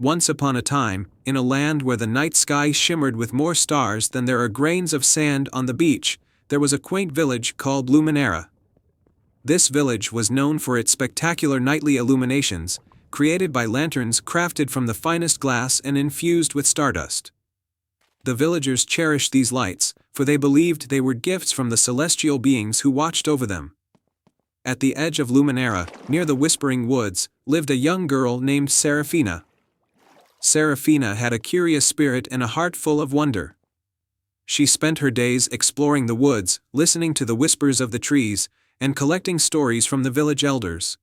Once upon a time, in a land where the night sky shimmered with more stars than there are grains of sand on the beach, there was a quaint village called Luminera. This village was known for its spectacular nightly illuminations, created by lanterns crafted from the finest glass and infused with stardust. The villagers cherished these lights, for they believed they were gifts from the celestial beings who watched over them. At the edge of Luminera, near the Whispering Woods, lived a young girl named Saraphina. Saraphina had a curious spirit and a heart full of wonder. She spent her days exploring the woods, listening to the whispers of the trees, and collecting stories from the village elders.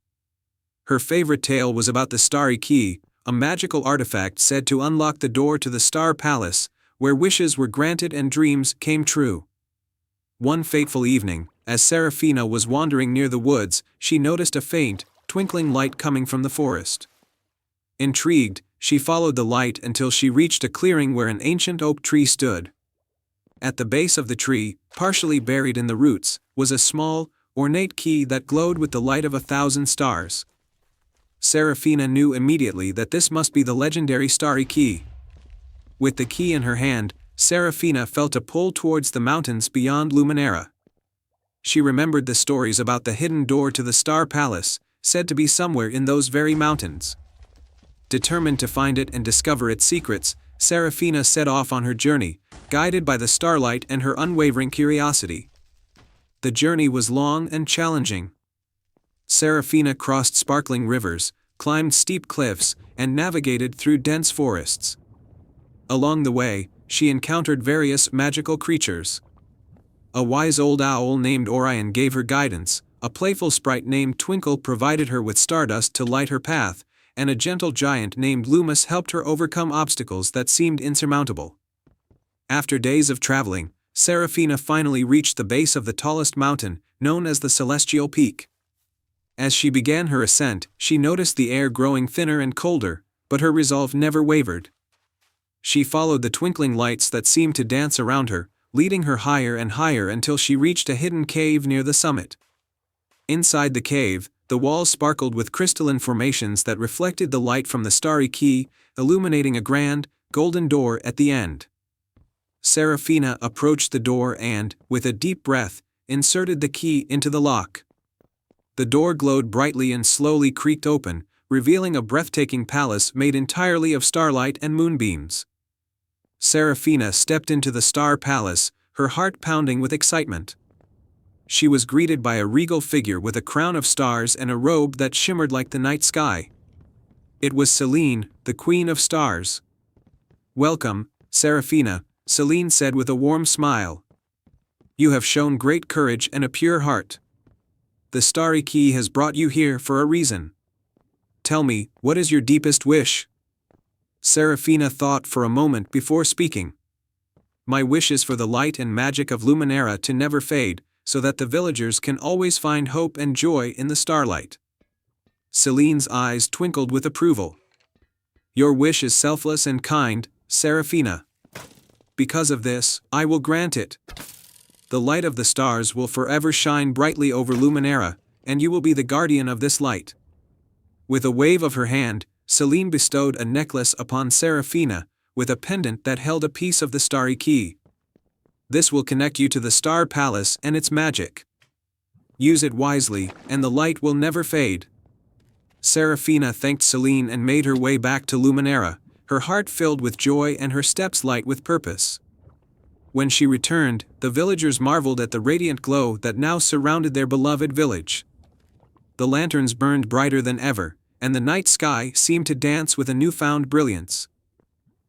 Her favorite tale was about the Starry Key, a magical artifact said to unlock the door to the Star Palace, where wishes were granted and dreams came true. One fateful evening, as Saraphina was wandering near the woods, she noticed a faint, twinkling light coming from the forest. Intrigued, she followed the light until she reached a clearing where an ancient oak tree stood. At the base of the tree, partially buried in the roots, was a small, ornate key that glowed with the light of 1,000 stars. Saraphina knew immediately that this must be the legendary Starry Key. With the key in her hand, Saraphina felt a pull towards the mountains beyond Luminera. She remembered the stories about the hidden door to the Star Palace, said to be somewhere in those very mountains. Determined to find it and discover its secrets, Saraphina set off on her journey, guided by the starlight and her unwavering curiosity. The journey was long and challenging. Saraphina crossed sparkling rivers, climbed steep cliffs, and navigated through dense forests. Along the way, she encountered various magical creatures. A wise old owl named Orion gave her guidance, a playful sprite named Twinkle provided her with stardust to light her path, and a gentle giant named Lumus helped her overcome obstacles that seemed insurmountable. After days of traveling, Saraphina finally reached the base of the tallest mountain, known as the Celestial Peak. As she began her ascent, she noticed the air growing thinner and colder, but her resolve never wavered. She followed the twinkling lights that seemed to dance around her, leading her higher and higher until she reached a hidden cave near the summit. Inside the cave, the walls sparkled with crystalline formations that reflected the light from the Starry Key, illuminating a grand, golden door at the end. Saraphina approached the door and, with a deep breath, inserted the key into the lock. The door glowed brightly and slowly creaked open, revealing a breathtaking palace made entirely of starlight and moonbeams. Saraphina stepped into the Star Palace, her heart pounding with excitement. She was greeted by a regal figure with a crown of stars and a robe that shimmered like the night sky. It was Selene, the Queen of Stars. "Welcome, Saraphina," Selene said with a warm smile. "You have shown great courage and a pure heart. The Starry Key has brought you here for a reason. Tell me, what is your deepest wish?" Saraphina thought for a moment before speaking. "My wish is for the light and magic of Luminera to never fade, so that the villagers can always find hope and joy in the starlight." Selene's eyes twinkled with approval. "Your wish is selfless and kind, Saraphina. Because of this, I will grant it. The light of the stars will forever shine brightly over Luminera, and you will be the guardian of this light." With a wave of her hand, Selene bestowed a necklace upon Saraphina, with a pendant that held a piece of the Starry Key. "This will connect you to the Star Palace and its magic. Use it wisely, and the light will never fade." Saraphina thanked Selene and made her way back to Luminera, her heart filled with joy and her steps light with purpose. When she returned, the villagers marveled at the radiant glow that now surrounded their beloved village. The lanterns burned brighter than ever, and the night sky seemed to dance with a newfound brilliance.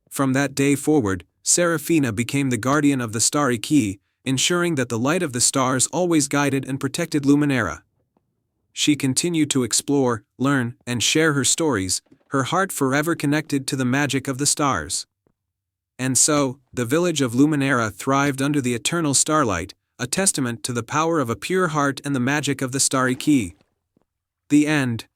From that day forward, Saraphina became the guardian of the Starry Key, ensuring that the light of the stars always guided and protected Luminera. She continued to explore, learn, and share her stories, her heart forever connected to the magic of the stars. And so, the village of Luminera thrived under the eternal starlight, a testament to the power of a pure heart and the magic of the Starry Key. The end.